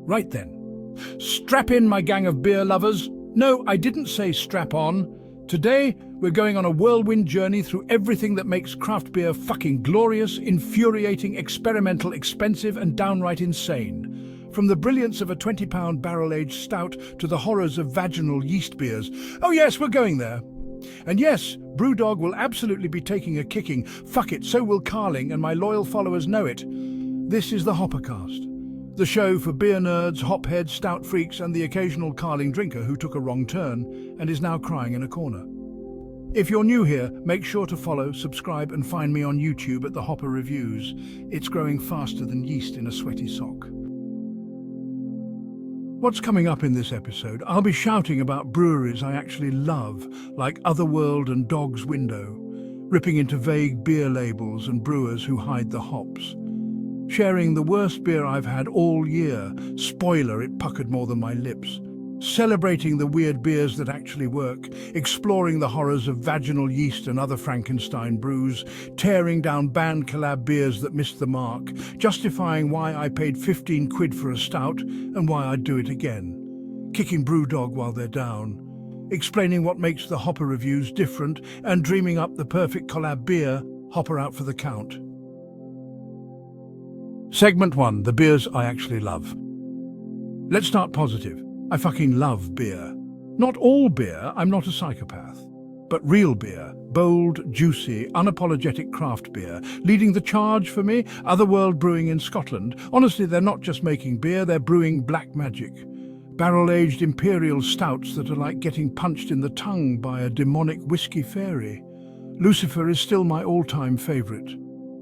Right then. Strap in, my gang of beer lovers. No, I didn't say strap on. Today, we're going on a whirlwind journey through everything that makes craft beer fucking glorious, infuriating, experimental, expensive, and downright insane. From the brilliance of a 20-pound barrel-aged stout to the horrors of vaginal yeast beers. Oh yes, we're going there. And yes, Brewdog will absolutely be taking a kicking. Fuck it, so will Carling, and my loyal followers know it. This is the HopperCast, the show for beer nerds, hopheads, stout freaks, and the occasional Carling drinker who took a wrong turn and is now crying in a corner. If you're new here, make sure to follow, subscribe, and find me on YouTube at the Hopper Reviews. It's growing faster than yeast in a sweaty sock. What's coming up in this episode? I'll be shouting about breweries I actually love, like Otherworld and Dog's Window, ripping into vague beer labels and brewers who hide the hops. Sharing the worst beer I've had all year, spoiler, it puckered more than my lips. Celebrating the weird beers that actually work, exploring the horrors of vaginal yeast and other Frankenstein brews, tearing down banned collab beers that missed the mark, justifying why I paid 15 quid for a stout and why I'd do it again, kicking Brewdog while they're down, explaining what makes the Hopper Reviews different, and dreaming up the perfect collab beer, Hopper out for the count. Segment 1, the beers I actually love. Let's start positive. I fucking love beer. Not all beer, I'm not a psychopath. But real beer, bold, juicy, unapologetic craft beer, leading the charge for me, Otherworld Brewing in Scotland. Honestly, they're not just making beer, they're brewing black magic. Barrel-aged imperial stouts that are like getting punched in the tongue by a demonic whiskey fairy. Lucifer is still my all-time favourite.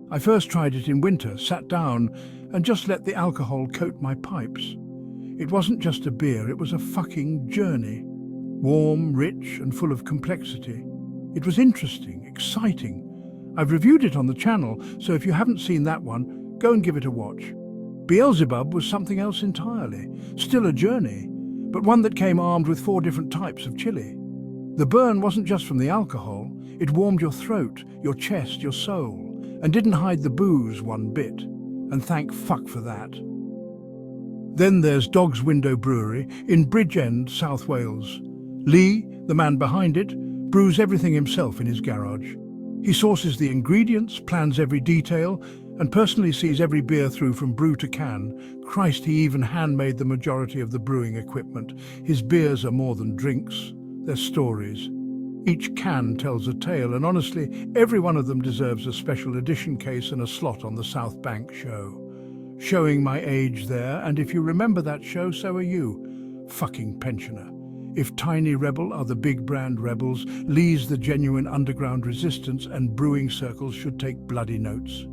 I first tried it in winter, sat down, and just let the alcohol coat my pipes. It wasn't just a beer, it was a fucking journey. Warm, rich, and full of complexity. It was interesting, exciting. I've reviewed it on the channel, so if you haven't seen that one, go and give it a watch. Beelzebub was something else entirely. Still a journey, but one that came armed with 4 different types of chili. The burn wasn't just from the alcohol, it warmed your throat, your chest, your soul, and didn't hide the booze one bit. And thank fuck for that. Then there's Dog's Window Brewery in Bridgend, South Wales. Lee, the man behind it, brews everything himself in his garage. He sources the ingredients, plans every detail, and personally sees every beer through from brew to can. Christ, he even handmade the majority of the brewing equipment. His beers are more than drinks, they're stories. Each can tells a tale, and honestly, every one of them deserves a special edition case and a slot on the South Bank show. Showing my age there, and if you remember that show, so are you. Fucking pensioner. If Tiny Rebel are the big brand rebels, Lee's the genuine underground resistance, and brewing circles should take bloody notes.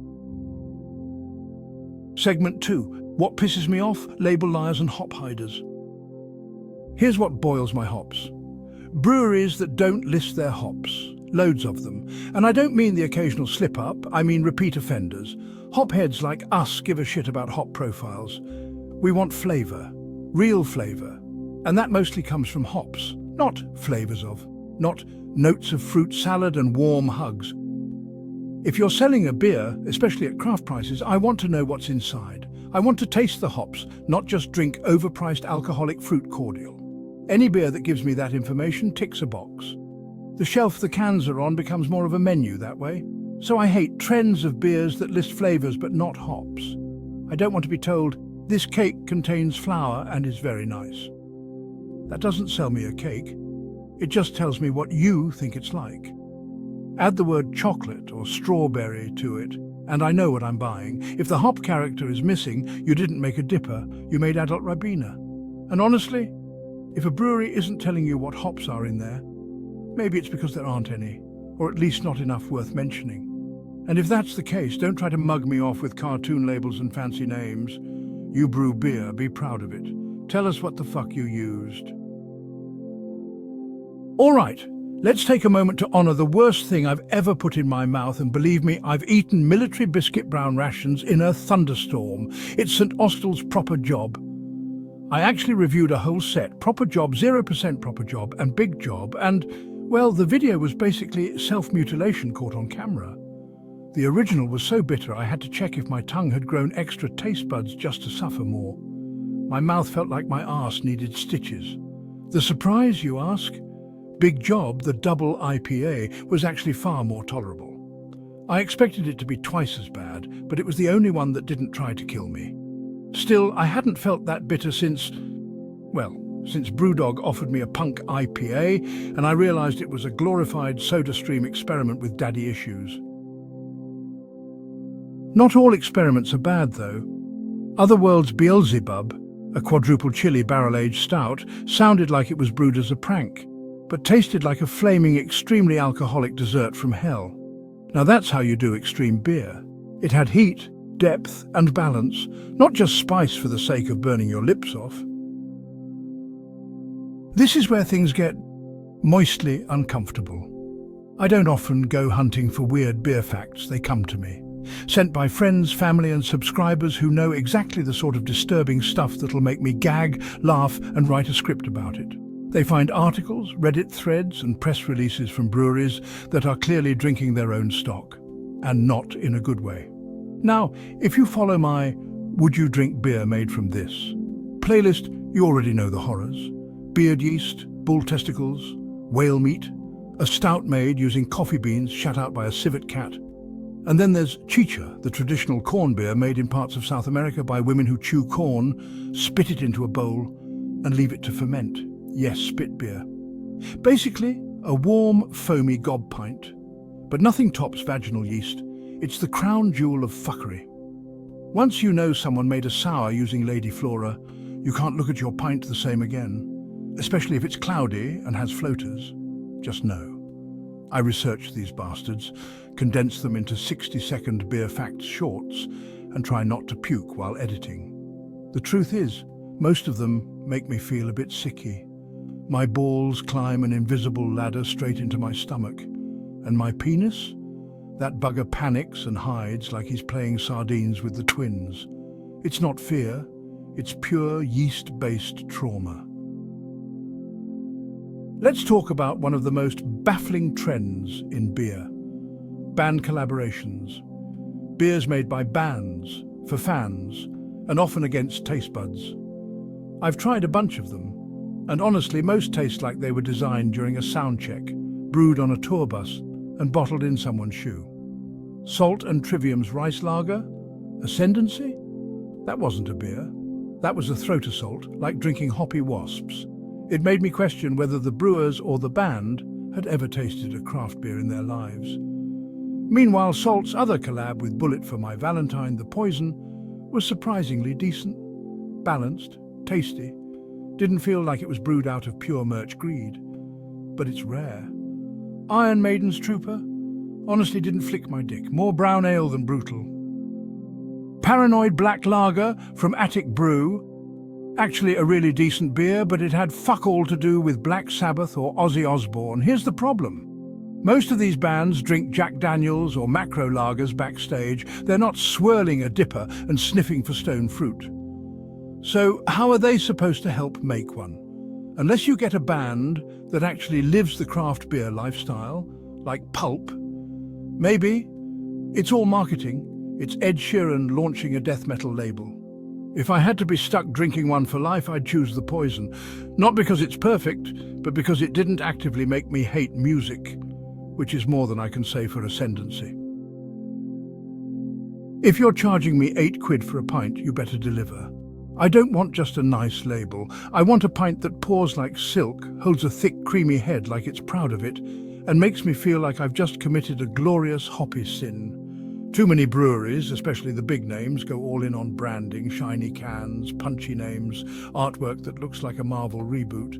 Segment 2. What pisses me off? Label liars and hop hiders. Here's what boils my hops. Breweries that don't list their hops. Loads of them. And I don't mean the occasional slip-up, I mean repeat offenders. Hopheads like us give a shit about hop profiles. We want flavour, real flavour. And that mostly comes from hops, not flavours of, not notes of fruit salad and warm hugs. If you're selling a beer, especially at craft prices, I want to know what's inside. I want to taste the hops, not just drink overpriced alcoholic fruit cordial. Any beer that gives me that information ticks a box. The shelf the cans are on becomes more of a menu that way. So I hate trends of beers that list flavours but not hops. I don't want to be told, this cake contains flour and is very nice. That doesn't sell me a cake. It just tells me what you think it's like. Add the word chocolate or strawberry to it, and I know what I'm buying. If the hop character is missing, you didn't make a DIPA, you made adult Ribena. And honestly, if a brewery isn't telling you what hops are in there, maybe it's because there aren't any, or at least not enough worth mentioning. And if that's the case, don't try to mug me off with cartoon labels and fancy names. You brew beer, be proud of it. Tell us what the fuck you used. All right, let's take a moment to honour the worst thing I've ever put in my mouth, and believe me, I've eaten military biscuit brown rations in a thunderstorm. It's St. Austell's Proper Job. I actually reviewed a whole set, Proper Job, 0% Proper Job, and Big Job, and, well, the video was basically self-mutilation caught on camera. The original was so bitter I had to check if my tongue had grown extra taste buds just to suffer more. My mouth felt like my arse needed stitches. The surprise, you ask? Big Job, the double IPA, was actually far more tolerable. I expected it to be twice as bad, but it was the only one that didn't try to kill me. Still, I hadn't felt that bitter since Brewdog offered me a punk IPA, and I realized it was a glorified SodaStream experiment with daddy issues. Not all experiments are bad, though. Otherworld's Beelzebub, a quadruple chili barrel-aged stout, sounded like it was brewed as a prank, but tasted like a flaming, extremely alcoholic dessert from hell. Now that's how you do extreme beer. It had heat, depth, and balance, not just spice for the sake of burning your lips off. This is where things get moistly uncomfortable. I don't often go hunting for weird beer facts, they come to me. Sent by friends, family and subscribers who know exactly the sort of disturbing stuff that'll make me gag, laugh and write a script about it. They find articles, Reddit threads and press releases from breweries that are clearly drinking their own stock, and not in a good way. Now, if you follow my Would You Drink Beer Made From This playlist, you already know the horrors. Beard yeast, bull testicles, whale meat, a stout made using coffee beans shat out by a civet cat. And then there's chicha, the traditional corn beer made in parts of South America by women who chew corn, spit it into a bowl, and leave it to ferment. Yes, spit beer. Basically, a warm, foamy gob pint. But nothing tops vaginal yeast. It's the crown jewel of fuckery. Once you know someone made a sour using Lady Flora, you can't look at your pint the same again, especially if it's cloudy and has floaters. Just know. I researched these bastards, condensed them into 60-second beer facts shorts, and try not to puke while editing. The truth is, most of them make me feel a bit sicky. My balls climb an invisible ladder straight into my stomach. And my penis? That bugger panics and hides like he's playing sardines with the twins. It's not fear, it's pure yeast-based trauma. Let's talk about one of the most baffling trends in beer. Band collaborations. Beers made by bands, for fans, and often against tastebuds. I've tried a bunch of them, and honestly most taste like they were designed during a sound check, brewed on a tour bus, and bottled in someone's shoe. Salt and Trivium's Rice Lager? Ascendancy? That wasn't a beer. That was a throat assault, like drinking hoppy wasps. It made me question whether the brewers or the band had ever tasted a craft beer in their lives. Meanwhile, Salt's other collab with Bullet for My Valentine, The Poison, was surprisingly decent, balanced, tasty. Didn't feel like it was brewed out of pure merch greed. But it's rare. Iron Maiden's Trooper? Honestly didn't flick my dick. More brown ale than brutal. Paranoid Black Lager from Attic Brew? Actually a really decent beer, but it had fuck all to do with Black Sabbath or Ozzy Osbourne. Here's the problem. Most of these bands drink Jack Daniels or macro lagers backstage. They're not swirling a DIPA and sniffing for stone fruit. So how are they supposed to help make one? Unless you get a band that actually lives the craft beer lifestyle, like Pulp. Maybe. It's all marketing. It's Ed Sheeran launching a death metal label. If I had to be stuck drinking one for life, I'd choose The Poison. Not because it's perfect, but because it didn't actively make me hate music, which is more than I can say for Ascendancy. If you're charging me £8 for a pint, you better deliver. I don't want just a nice label. I want a pint that pours like silk, holds a thick, creamy head like it's proud of it, and makes me feel like I've just committed a glorious hoppy sin. Too many breweries, especially the big names, go all in on branding, shiny cans, punchy names, artwork that looks like a Marvel reboot.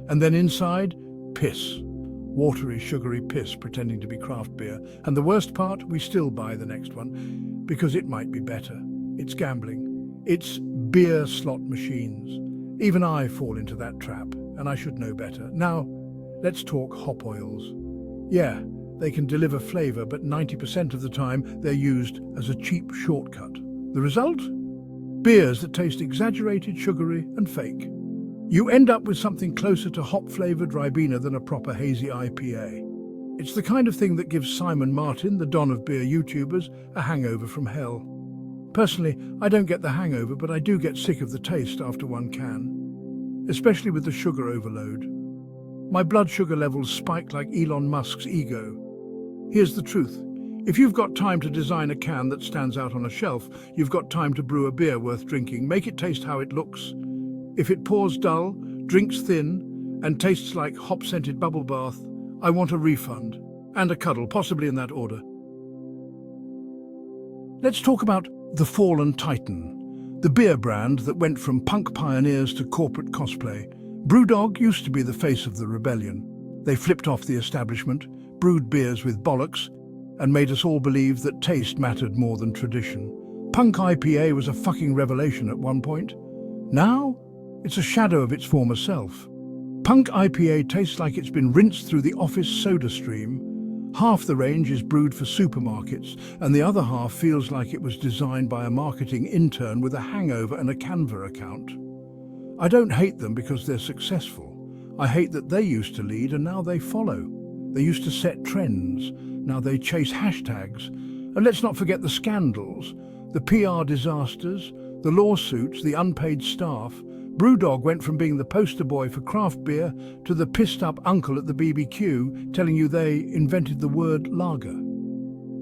And then inside, piss. Watery, sugary piss pretending to be craft beer. And the worst part, we still buy the next one, because it might be better. It's gambling. It's beer slot machines. Even I fall into that trap, and I should know better. Now, let's talk hop oils. Yeah, they can deliver flavor, but 90% of the time they're used as a cheap shortcut. The result? Beers that taste exaggerated, sugary, and fake. You end up with something closer to hop-flavored Ribena than a proper hazy IPA. It's the kind of thing that gives Simon Martin, the don of beer YouTubers, a hangover from hell. Personally, I don't get the hangover, but I do get sick of the taste after one can, especially with the sugar overload. My blood sugar levels spike like Elon Musk's ego. Here's the truth. If you've got time to design a can that stands out on a shelf, you've got time to brew a beer worth drinking. Make it taste how it looks. If it pours dull, drinks thin, and tastes like hop-scented bubble bath, I want a refund. And a cuddle, possibly in that order. Let's talk about the fallen titan, the beer brand that went from punk pioneers to corporate cosplay. Brewdog used to be the face of the rebellion. They flipped off the establishment, brewed beers with bollocks, and made us all believe that taste mattered more than tradition. Punk IPA was a fucking revelation at one point. Now, it's a shadow of its former self. Punk IPA tastes like it's been rinsed through the office soda stream. Half the range is brewed for supermarkets, and the other half feels like it was designed by a marketing intern with a hangover and a Canva account. I don't hate them because they're successful. I hate that they used to lead and now they follow. They used to set trends, now they chase hashtags. And let's not forget the scandals, the PR disasters, the lawsuits, the unpaid staff. Brewdog went from being the poster boy for craft beer to the pissed-up uncle at the BBQ telling you they invented the word lager.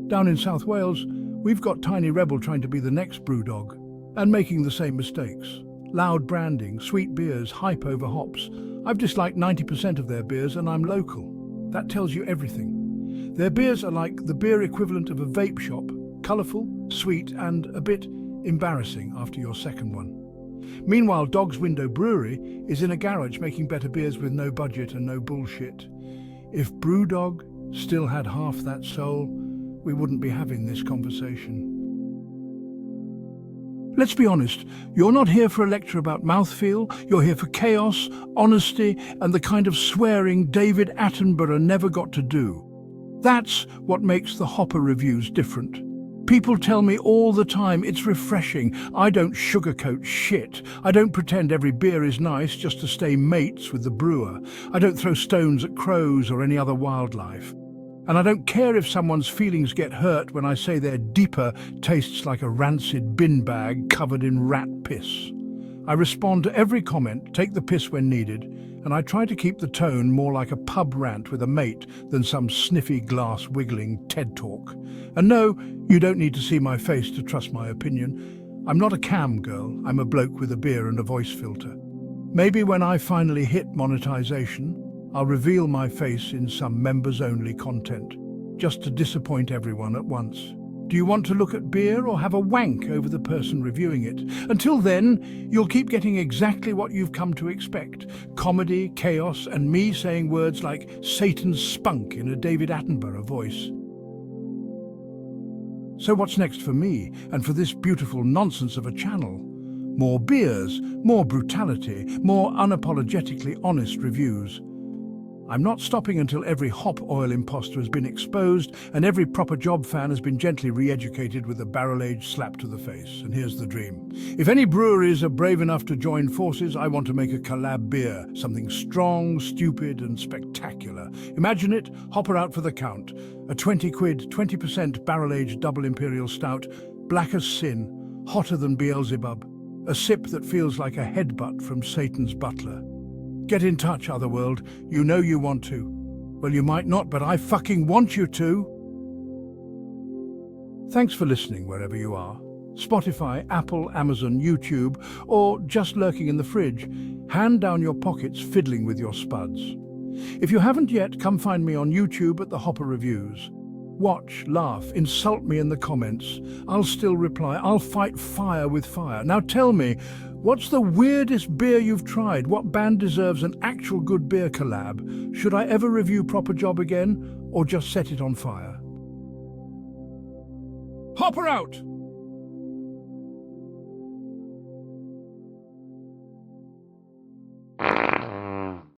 Down in South Wales, we've got Tiny Rebel trying to be the next Brewdog and making the same mistakes. Loud branding, sweet beers, hype over hops. I've disliked 90% of their beers and I'm local. That tells you everything. Their beers are like the beer equivalent of a vape shop, colourful, sweet and a bit embarrassing after your second one. Meanwhile, Dog's Window Brewery is in a garage making better beers with no budget and no bullshit. If Brewdog still had half that soul, we wouldn't be having this conversation. Let's be honest, you're not here for a lecture about mouthfeel, you're here for chaos, honesty, and the kind of swearing David Attenborough never got to do. That's what makes the Hopper reviews different. People tell me all the time it's refreshing. I don't sugarcoat shit. I don't pretend every beer is nice just to stay mates with the brewer. I don't throw stones at crows or any other wildlife. And I don't care if someone's feelings get hurt when I say their DIPA tastes like a rancid bin bag covered in rat piss. I respond to every comment, take the piss when needed, and I try to keep the tone more like a pub rant with a mate than some sniffy glass-wiggling TED Talk. And no, you don't need to see my face to trust my opinion. I'm not a cam girl, I'm a bloke with a beer and a voice filter. Maybe when I finally hit monetization, I'll reveal my face in some members-only content, just to disappoint everyone at once. Do you want to look at beer or have a wank over the person reviewing it? Until then, you'll keep getting exactly what you've come to expect. Comedy, chaos, and me saying words like Satan's spunk in a David Attenborough voice. So what's next for me and for this beautiful nonsense of a channel? More beers, more brutality, more unapologetically honest reviews. I'm not stopping until every hop oil imposter has been exposed and every proper job fan has been gently re-educated with a barrel-aged slap to the face. And here's the dream. If any breweries are brave enough to join forces, I want to make a collab beer. Something strong, stupid and spectacular. Imagine it, Hopper out for the count. A 20 quid, 20% barrel-aged double imperial stout, black as sin, hotter than Beelzebub. A sip that feels like a headbutt from Satan's butler. Get in touch, Otherworld. You know you want to. Well, you might not, but I fucking want you to. Thanks for listening wherever you are. Spotify, Apple, Amazon, YouTube, or just lurking in the fridge. Hand down your pockets fiddling with your spuds. If you haven't yet, come find me on YouTube at the Hopper Reviews. Watch, laugh, insult me in the comments. I'll still reply. I'll fight fire with fire. Now tell me, what's the weirdest beer you've tried? What band deserves an actual good beer collab? Should I ever review Proper Job again, or just set it on fire? Hopper out!